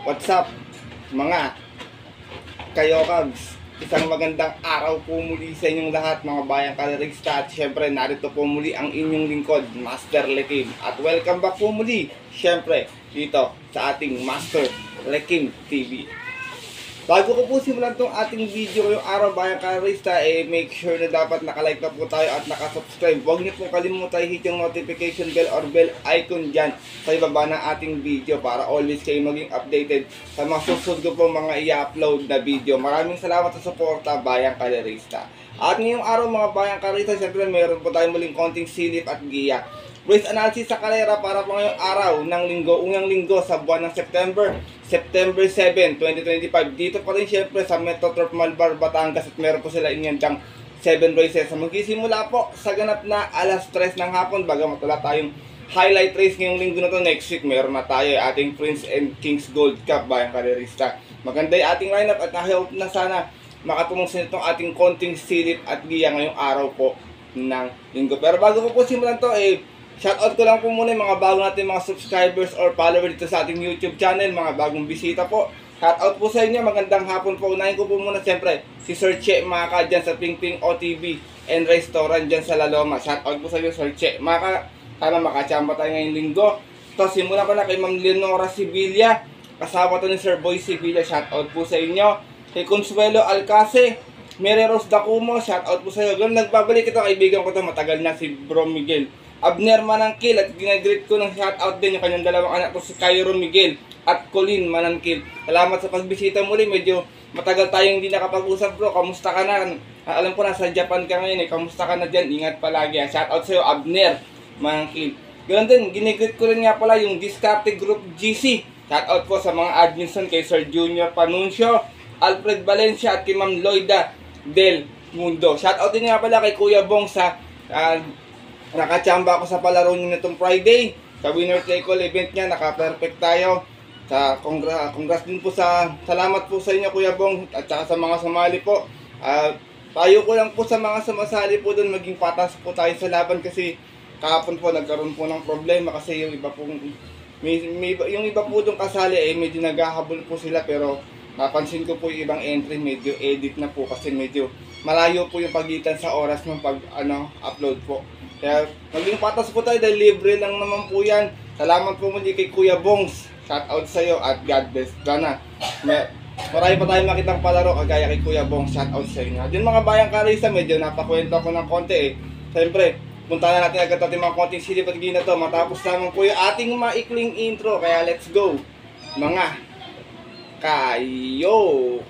What's up mga Kayokabs? Isang magandang araw po muli sa inyong lahat mga bayang kalerista. At syempre narito po muli ang inyong lingkod, Master Lekim. At welcome back po muli syempre dito sa ating Master Lekim TV. Bago ko po simulan itong ating video ngayong araw bayang kalerista, make sure na dapat nakalike na po tayo at nakasubscribe. Huwag niyo pong kalimutan hit yung notification bell or bell icon dyan sa ibaba ng ating video para always kayo maging updated sa mga susunod ko pong mga i-upload na video. Maraming salamat sa suporta bayang kalerista. At ngayong araw mga bayang kalerista, siyempre meron po tayong muling konting silip at giya. Race analysis sa kalera para po ngayong araw ng linggo, unang linggo sa buwan ng September 7, 2025. Dito pa rin syempre sa Metro Turf Malbar, Batangas at meron po sila inyandang 7 races. Magsisimula po sa ganap na alas 3 ng hapon. Bagamat wala tayong highlight race ngayong linggo na to, next week meron na tayo ating Prince and Kings Gold Cup bayang kalerista. Maganda yung ating lineup at nahihope na sana makatulong sa itong ating konting silip at giya ngayong araw po ng linggo. Pero bago ko po simulan to, shoutout ko lang po muna yung mga bago natin mga subscribers or followers dito sa ating YouTube channel, mga bagong bisita po. Shoutout po sa inyo, magandang hapon po. Unahin ko po muna siyempre si Sir Che Maka dyan sa Pingping OTV and Restaurant dyan sa La Loma. Shoutout po sa inyo Sir Che Maka. Sana makachamba tayo ngayong linggo. Ito, simulan ko na kay Ma'am Leonora Sibilla. Kasama to ni Sir Boy Sibilla. Shoutout po sa inyo. Kay Consuelo Alcase, Mary Rose Dacumo. Shoutout po sa inyo. Ganun, nagbabalik ito, kaibigan ko to matagal na, si Bro Miguel Abner Manangkil, at ginagreet ko ng shoutout din yung kanyang dalawang anak ko, si Cairo Miguel at Colin Manangkil. Salamat sa pagbisita muli. Medyo matagal tayong hindi nakapag-usap bro. Kamusta ka na? Alam ko nasa Japan ka ngayon Kamusta ka na dyan? Ingat palagi. Shoutout sa iyo Abner Manangkil. Ganoon din, ginigreet ko rin nga pala yung Discarte Group GC. Shoutout po sa mga adminson, kay Sir Junior Panuncio, Alfred Valencia at kay Ma'am Loida Del Mundo. Shoutout din nga pala kay Kuya Bong sa nakachamba ako sa palaro niyo nitong Friday. Sa winner take all event niya, naka-perfect tayo. Congrats din po salamat po sa inyo Kuya Bong at saka sa mga sumali po. Payo ko lang po sa mga sumasali po doon, maging patas po tayo sa laban kasi kahapon po nagkaroon po ng problema kasi yung iba po yung iba po doon kasali medyo naghahabol po sila, pero napansin ko po yung ibang entry medyo edit na po kasi medyo malayo po yung pagitan sa oras ng upload po. Kaya maging patas po tayo dahil libre lang naman po yan. Salamat po muli kay Kuya Bongs. Shout out sa iyo at God bless. Sana marami pa tayong makitang palaro kagaya kay Kuya Bongs. Shout out sa inyo. Yun mga bayang karisa, medyo napakwento ko ng konti Siyempre, punta na natin agad natin mga konting silip at gina to. Matapos naman po yung ating maikling intro. Kaya let's go mga Kayokabs.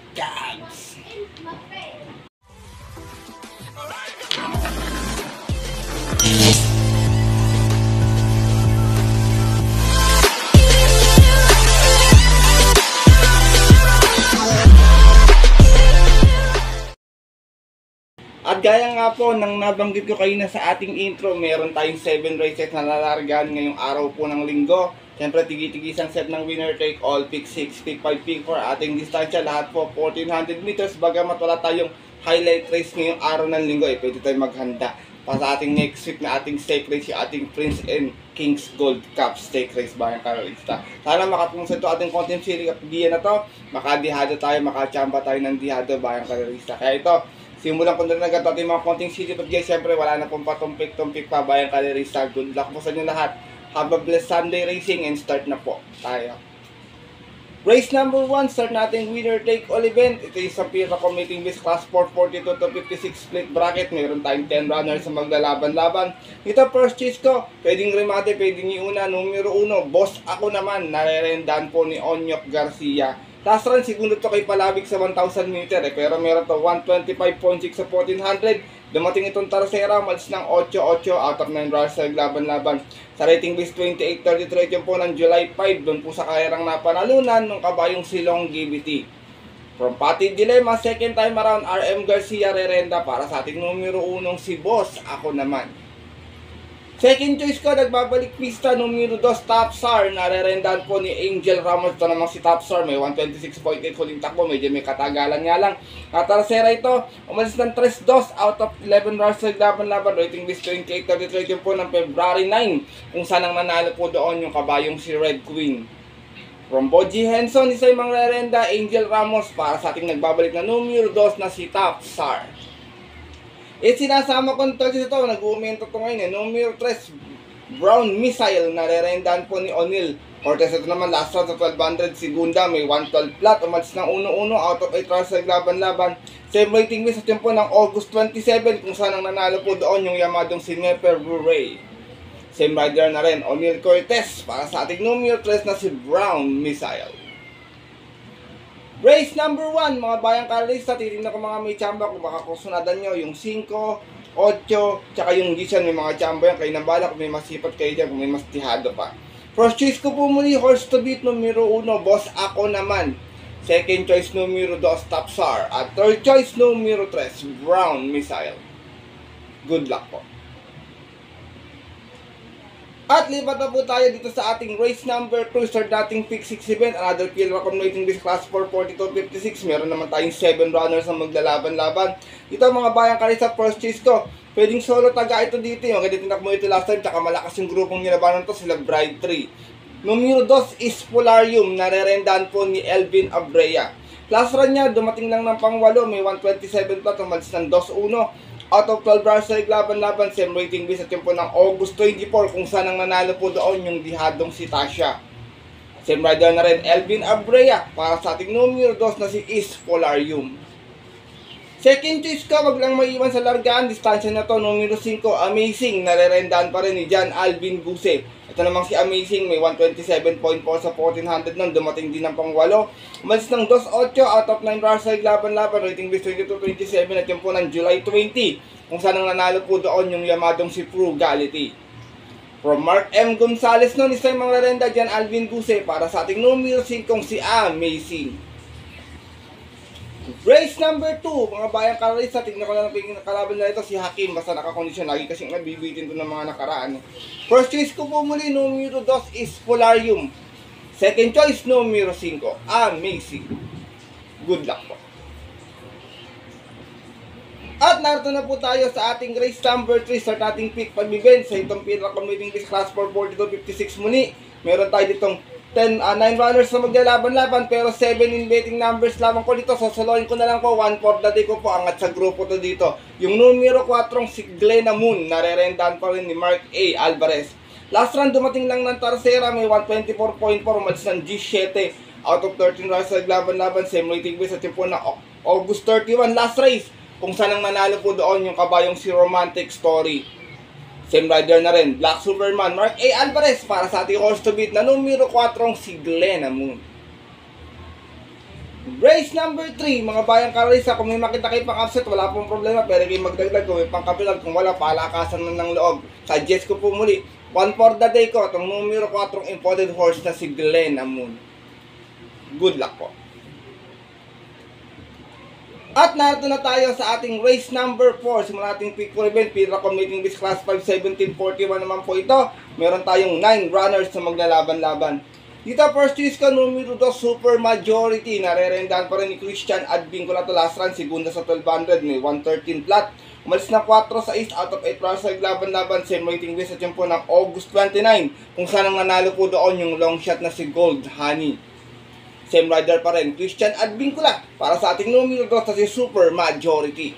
At gaya nga po nang nabanggit ko kayo na sa ating intro, meron tayong 7 races na lalargaan ngayong araw po ng linggo. Siyempre tigi-tigisang set ng winner take all, pick 6, pick 5, pick 4. Ating distansya lahat po 1400 meters. Bagamat wala tayong highlight race ngayong araw ng linggo, pwede tayong maghanda para sa ating next week na ating stake race, yung ating Prince and Kings Gold Cup stake race bayang kalerista. Sana makatulong sa ito ating content series at giya na to, makadihado tayo, makachamba tayo ng dihado bayang kalerista. Kaya ito, simulan ko na rin agad ating mga konting silip at guys, siyempre wala na pong patumpik-tumpik pa bayang kalerista. Good luck po sa inyo lahat. Have a blessed Sunday racing and start na po tayo. Race number 1, start natin winner take all event. Ito yung sa Pira Committing Base Class 442 to 56 split bracket. Meron tayong 10 runners sa maglalaban-laban. Ito first choice ko, pwedeng remate, pwedeng iuna. Numero 1, boss ako naman, narerendahan po ni Onyok Garcia. Last run, segundo to kay Palabig sa 1,000 meter pero meron to 125.6 sa 1400. Dumating itong Tarasera, malis ng 8-8 out of 9 runners sa laban-laban. Sa rating base 28-33 yung po ng July 5, doon po sa kayarang napanalunan ng kabayong silong GBT. From Pati Dilemma, second time around, RM Garcia rerenda para sa ating numero 1 si Boss Ako Naman. Second choice ko, nagbabalik pista, numero 2, Top Star. Narerendahan po ni Angel Ramos. Ito naman si Top Star, may 126.8 huling takbo. Medyo may katagalan nga lang. At Tarasera ito, umalis ng 3-2 out of 11 runs sa laban-laban. Rating base 28-33 yung po ng February 9. Kung saan ang nanalo po doon yung kabayong si Red Queen. From Boji Henson, isa yung mangrerenda, Angel Ramos para sa ating nagbabalik na numero 2 na si Top Star. Sinasama ko nito ito, nag-uumento ito ngayon numero 3, Brown Missile, narerendahan po ni O'Neal Cortez. Ito naman last round sa 1200, segunda, may 112 flat, umalis ng 1-1 out of 8 rounds sa laban-laban. Same rating win sa tempo ng August 27, kung saan ang nanalo po doon yung yamadong si Nefer Bure. Same rider na rin, O'Neal Cortez para sa ating numero 3 na si Brown Missile. Race number 1, mga bayang kalista, titignan ko mga may chamba kung baka kusunadan nyo yung 5, 8, tsaka yung Gishan, may mga chamba yan, kayo nabala kung may masipat kayo dyan, kung may mas tihado pa. First choice ko po muli, horse to beat, numero 1, Boss Ako naman. Second choice, numero 2, Top Star. At third choice, numero 3, Brown Missile. Good luck po. At lipat na po tayo dito sa ating race number 2, start dating pick 6 event, another field accumulating this class for 42.56. Meron naman tayong 7 runners na maglalaban-laban. Ito mga bayang kalista, first choice ko. Pwedeng solo taga ito dito, yung kaya tinak mo ito last time, tsaka malakas yung grupong nilabanan to, sila Bride 3. Numero 2 is Polarium, narerendahan po ni Elvin Abrea. Last run niya, dumating lang ng pang-8, may 127 plat, umalis ng 2-1. Out of 12 rounds sa laban-laban, same rating base sa tempo ng August 24, kung saan ang nanalo po doon yung dihadong si Tasha. Same rider na rin, Elvin Abrea, para sa ating numero 2 na si Is Polarium. Second choice ko, wag lang maiwan sa largaan, distansya na to, numero 5, Amazing, narerendahan pa rin ni John Alvin Guse. Ito namang si Amazing, may 127.4 sa 1400 nun, dumating din ng pang-8. Umalis ng 2-8 out of 9 rounds sa laban-laban, rating base 22-27 at yung po ng July 20, kung saan ang nanalo po doon yung yamadong si Frugality. From Mark M. Gonzalez nun, isa yung mga renda dyan, Alvin Guse, para sa ating numero 5 si Amazing. Race number 2, mga bayang kalista, tignan ko lang ang kalaban na ito, si Hakim, basta nakakondisyon, lagi kasing nabibitin to ng mga nakaraan. First choice ko po muli, numero 2 is Polarium. Second choice, numero 5, Amazing. Good luck po. At narito na po tayo sa ating race number 3, start ating pick pag-event sa itong pinaka-committing this class for 42.56 muli. Meron tayo ditong 9 runners na maglalaban-laban, pero 7 in betting numbers lamang ko dito. Sosoloin ko na lang po, 1 for the day ko po, angat sa grupo to dito. Yung numero 4, si Glenna Moon, narerendahan pa rin ni Mark A. Alvarez. Last run, dumating lang ng Tercera, may 124.4, umalis ng G7. Out of 13 runners na naglaban-laban, same rating base at yung po na August 31, last race, kung saan ang nanalo po doon yung kabayong si Romantic Story. Same rider na rin, Black Superman, Mark A. Alvarez, para sa ating horse to beat na numero 4, si Glenna Moon. Race number 3, mga bayang kalista, kung may makita kayo pang upset, wala pong problema, pero kayo magdagdag, kung may pangkapilag, kung wala, palakasan na ng loob. Suggest ko po muli, 1 for the day ko, itong numero 4 imported horse na si Glenna Moon. Good luck po. At narito na tayo sa ating race number 4. Simula ating pick for event, pinaka-committing this class 5, 1741 naman po ito. Meron tayong 9 runners na maglalaban-laban. Dito first choice ka, numero 2, Super Majority. Narerendahan pa rin ni Christian Advincula to last run, segunda sa 1200, may 113 flat. Umalis na 4 sa East out of 8 runners sa laban-laban. Same rating base at yung po ng August 29, kung saan ang nanalo po doon yung long shot na si Gold Honey. Same rider pa rin, Christian Advincula, para sa ating numero 2 na si Super Majority.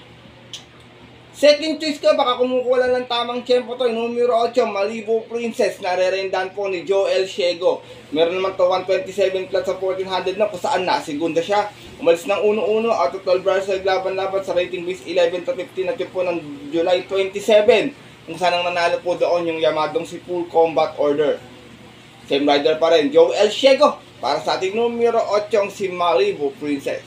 Second choice ko, baka kumukuha lang ng tamang tempo to, numero 8, Malibu Princess, narerendahan po ni Joel Ciego. Meron naman to 127 flat sa 1400 na, kung saan na, segunda siya. Umalis ng 1-1, out of 12 runners sa laban-laban sa rating base 11-15 at po ng July 27, kung saan ang nanalo po doon yung yamadong si Full Combat Order. Same rider pa rin, Joel Ciego, para sa ating numero 8, si Malibu Princess.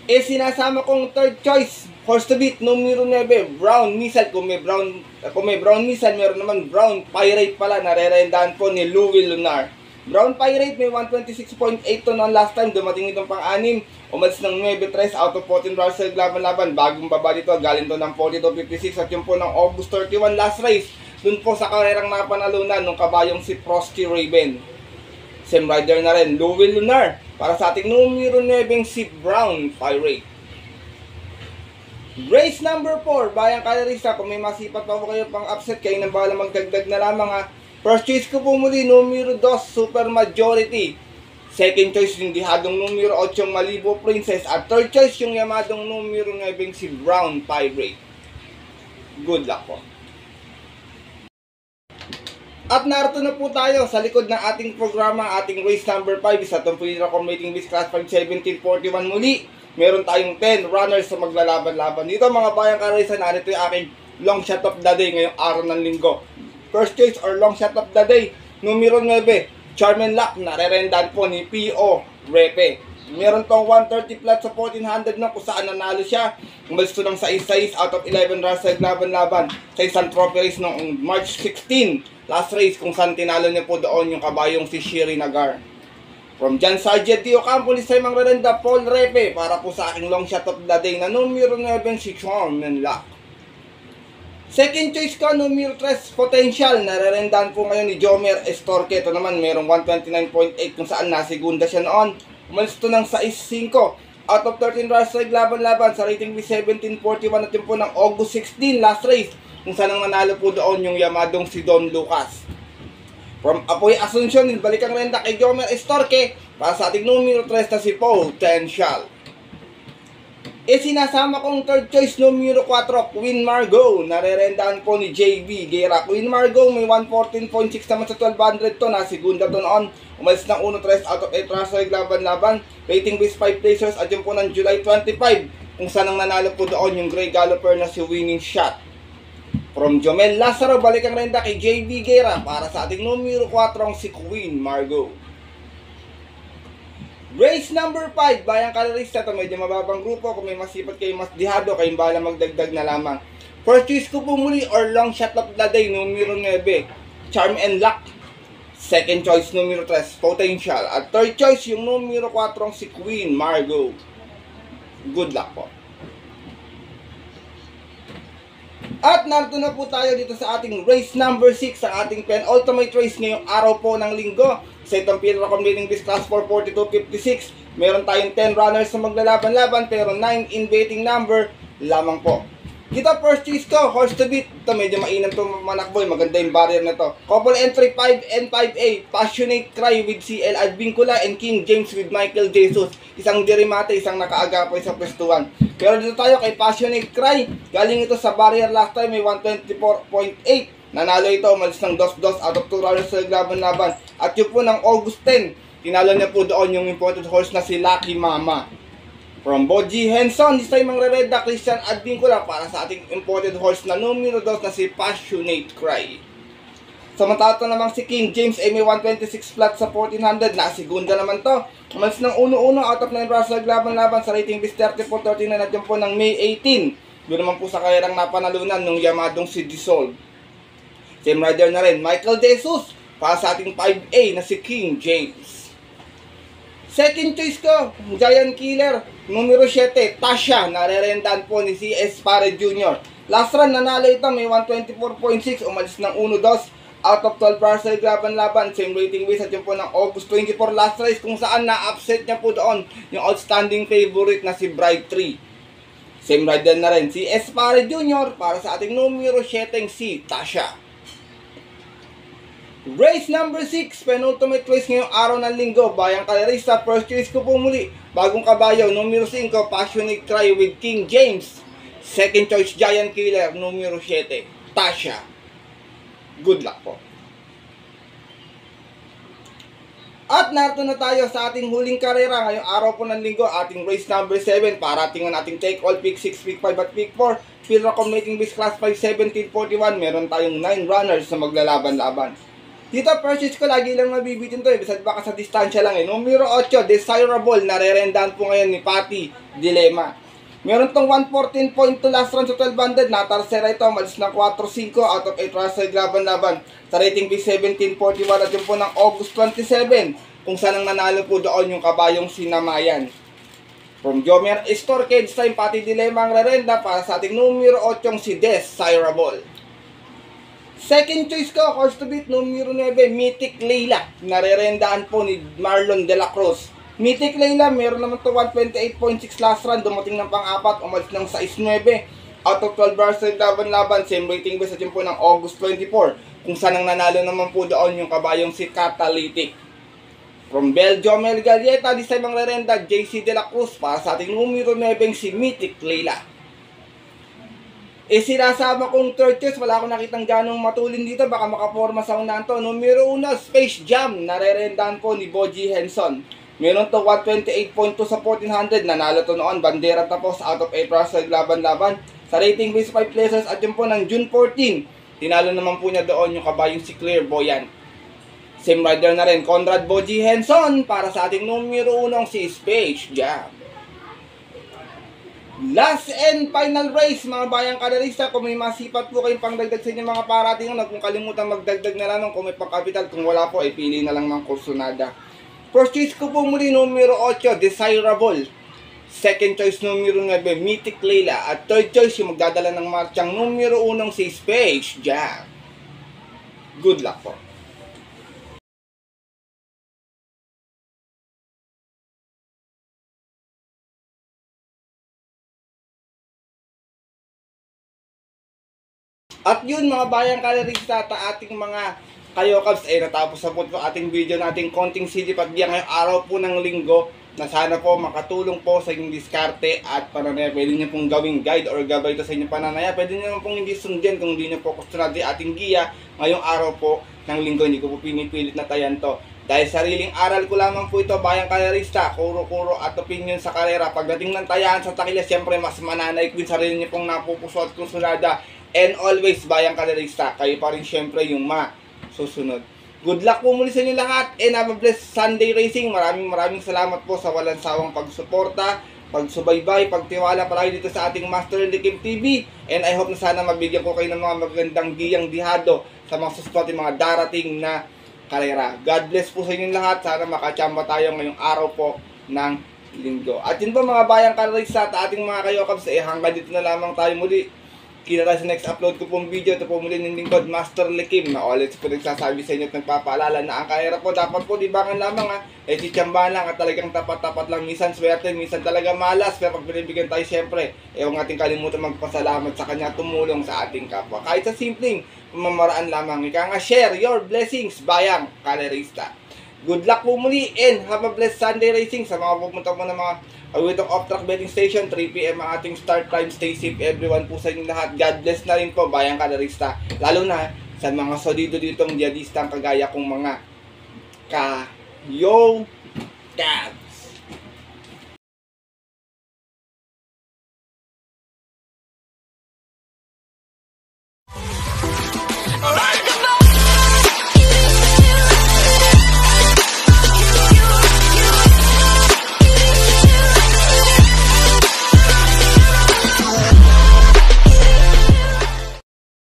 Sinasama kong third choice, horse to beat, numero 9, Brown Missile. Kung may Brown Missile, meron naman Brown Pirate pala, narerendahan po ni Louie Lunar. Brown Pirate, may 126.8 to noon last time, dumating itong pang-6, umalis ng 9-3 out of 14 rounds sa laban-laban. Bagong baba dito, galing to ng 42.56 at yung po ng August 31 last race, dun po sa karerang napanalunan ng kabayong si Frosty Raven. Same rider na rin, Louie Lunar, para sa ating numero 9, si Brown Pirate. Race number 4, bayang kalista, kung may masipat pa po kayo pang upset, kayo nang bahala magdagdag na lamang ha. First choice ko po muli, numero 2, Super Majority. Second choice yung dihadong numero 8, Malibu Princess. At third choice yung yamadong numero 9, si Brown Pirate. Good luck po. At narito na po tayo sa likod ng ating programa, ating race number 5. Isa itong po yung accommodating Miss Class 5 1741 muli. Meron tayong 10 runners sa maglalaban-laban. Dito mga bayang karaysa, narito yung aking long shot of the day ngayong araw ng linggo. First choice or long shot of the day, numero 9, Charmin Lock, narerendan po ni P.O. Repe. Meron tong 130 flat sa 1400 na kung saan nanalo siya. Umalis to ng 6 out of 11 runs sa laban-laban sa isang trophy race noong March 16. Last race kung saan tinalo niya po doon yung kabayong si Shiri Nagar. From John Sargent Dio Campo, Lisay Mangrerenda, Paul Repe para po sa aking long shot of the day na numero 9, si Charmin Lock. Second choice ko, numero 3, Potential. Narerendahan po ngayon ni Jomer Estorque. Ito naman, merong 129.8 kung saan nasigunda siya noon. Umalis ito ng 6-5 out of 13 runs sa laban-laban sa rating B1741 at yun po ng August 16, last race. Kung saan ang nanalo po doon yung yamadong si Don Lucas. From Apoy Asuncion, balik ang renda kay Jomer Estorque para sa ating numero 3 na si Potential. Sinasama kong third choice, numero 4, Queen Margot. Narerendahan po ni JB Guerra. Queen Margot may 114.6 naman sa 1200 to. Nasigunda to noon. Umalis ng 1-3 out of 8 runs sa laban-laban. Rating base 5 placers at yun po ng July 25. Kung saan ang nanalo po doon yung Grey Galloper na si Winning Shot. From Jomel Lazaro, balik ang renda kay JB Guerra para sa ating numero 4, si Queen Margot. Race number 5, bayang kalarista, ito medyo mababang grupo. Kung may masipag kayo mas dihado, kayong bala magdagdag na lamang. First choice ko po muli or long shot of the day, numero 9, Charm and Luck. Second choice, numero 3, Potential. At third choice, yung numero 4, si Queen Margot. Good luck po. At narito na po tayo dito sa ating race number 6, ang ating penultimate race ngayong araw po ng linggo. Sa itong pinaka-accommodating Miss Class 442.56, meron tayong 10 runners na maglalaban-laban pero 9 in waiting number lamang po. Dito first choice ko, horse to beat. Ito medyo mainam itong manakboy, maganda yung barrier na to. Couple entry 5 and 5A, Passionate Cry with CL Advincula and King James with Michael Jesus. Isang dirimate, isang nakaagapoy sa pwestuhan. Pero dito tayo kay Passionate Cry, galing ito sa barrier last time, may 124.8. Nanalo ito, umalis ng 2-2 out of 2 runners sa laban-laban. At yun po ng August 10, tinalo niya po doon yung imported horse na si Lucky Mama. From Boji Henson, this time ang re-reda Christian Advincula para sa ating imported horse na numero 2 na si Passionate Cry. Samantala namang si King James ay may 126 flat sa 1400, nasigunda naman to. Umalis ng 1-1 out of 9 runners sa laban-laban sa rating bis 34-39 at yun po ng May 18. Doon naman po sa kayarang napanalunan ng yamadong si Dissolve. Same rider na rin, Michael Jesus, para sa ating 5A na si King James. Second choice ko, Giant Killer, numero 7, Tasha, narerendahan po ni C.S. Pare Jr. Last run, nanalo ito, may 124.6, umalis ng 1-2, out of 12 bars sa laban-laban, same rating base at yun po ng August 24 last race, kung saan na-upset niya po doon yung outstanding favorite na si Bride 3. Same rider na rin, C.S. Pare Jr. para sa ating numero 7, si Tasha. Race number 6, penultimate race ngayong araw ng linggo, bayang kalarista, first choice ko po muli, bagong kabayo, numero 5, Passionate Cry with King James. Second choice, Giant Killer, numero 7, Tasha. Good luck po. At narito na tayo sa ating huling karera ngayong araw po ng linggo, ating race number 7, para tingnan ating take all, pick 6, pick 5 at pick 4. Field accommodating Miss Class 5 1741, meron tayong 9 runners na maglalaban-laban. Dito, purchase ko, lagi lang mabibitin to bisad baka sa distansya lang eh. Numero 8, Desirable, narerendahan po ngayon ni Patty Dilema. Meron tong 114.2 last run sa 1200, natarsera ito, malis ng 4-5 out of 8 runs sa laban-laban. Sa rating B1741 at yun po ng August 27, kung saan ang nanalo po doon yung kabayong sinamayan. From Jomer Estorque, this time Patty Dilema ang rerenda para sa ating numero 8, si Desirable. Second choice ko, horse to beat, numero 9, Mythic Layla. Narerendahan po ni Marlon De La Cruz. Mythic Layla, meron naman to 128.6 last run, dumating ng pang-apat, umalis ng 6-9. Out of 12 bars sa laban-laban, same rating ba sa po ng August 24, kung saan ang nanalo naman po doon yung kabayong si Catalytic. From Belgium, El Galleta, di sa ibang rerenda, JC De La Cruz, para sa ating numero 9, si Mythic Leila. Sinasama kong third choice, wala akong nakitang ganong matulin dito, baka makaporma sa unahan to. Numero 1, Space Jam, narerendahan po ni Boji Henson. Meron to 128.2 sa 1400, nanalo to noon, bandera tapos out of 8 bars sa laban-laban. Sa rating base 5 places at yun po ng June 14, tinalo naman po niya doon yung kabayong si Clairvoyant. Same rider na rin, Conrad Boji Henson, para sa ating numero 1 si Space Jam. Last and final race, mga bayang kadarista. Kung may masipat po kayong pangdagdag sa inyong mga parating, huwag kung kalimutan magdagdag na lang kung may pang-capital. Kung wala po, pili na lang ng Corsonada. First choice ko po muli, numero 8, Desirable. Second choice, numero 9, Mythic Leila. At third choice, yung magdadala ng marchang numero 1 si Space Jam. Good luck po. At yun mga bayang kalarista at ating mga kayokabs, natapos na po ito ating video nating konting CD pagbiya ngayong araw po ng linggo, na sana po makatulong po sa inyong diskarte at pananaya. Pwede nyo pong gawing guide or gabay ito sa inyong pananaya. Pwede nyo pong hindi sundin kung hindi nyo po kustunad ating giya ngayong araw po ng linggo. Hindi ko po pinipilit na tayan to. Dahil sariling aral ko lamang po ito, bayang kalerista, kuro-kuro at opinion sa karera. Pagdating ng tayaan sa takila, siyempre mas mananaik din sarili nyo pong napupuso at kusunada. And always, bayang kalerista, kayo pa rin siyempre yung masusunod. Good luck po muli sa inyo lahat and have a blessed Sunday racing. Maraming salamat po sa walang sawang pagsuporta, pagsubaybay, pagtiwala palagi dito sa ating Master Likim TV. And I hope na sana mabigyan ko kayo ng mga magandang giyang dihado sa mga susunod mga darating na karera. God bless po sa inyo lahat. Sana makachamba tayo ngayong araw po ng linggo. At yun po mga bayang kalerista at ating mga kayokabs, hanggang dito na lamang tayo muli. Kita tayo sa next upload ko pong video. Ito po muli ng lingkod, Master Likim, na ulit po nagsasabi sa inyo at nagpapaalala na ang karera po dapat po libangan lamang sitsambahan lang at talagang tapat-tapat lang. Minsan swerte, minsan talaga malas, pero pag binibigyan tayo siyempre, huwag natin kalimutan magpasalamat sa kanya, tumulong sa ating kapwa. Kahit sa simpleng pamamaraan lamang. Ika nga, share your blessings, bayang kalerista. Good luck po muli and have a blessed Sunday racing sa mga pupunta mo ng mga awitong off-track betting station. 3 PM ang ating start time. Stay safe everyone po sa inyong lahat. God bless na rin po, bayang kalerista. Lalo na sa mga solido ditong diadistang kagaya kong mga kayo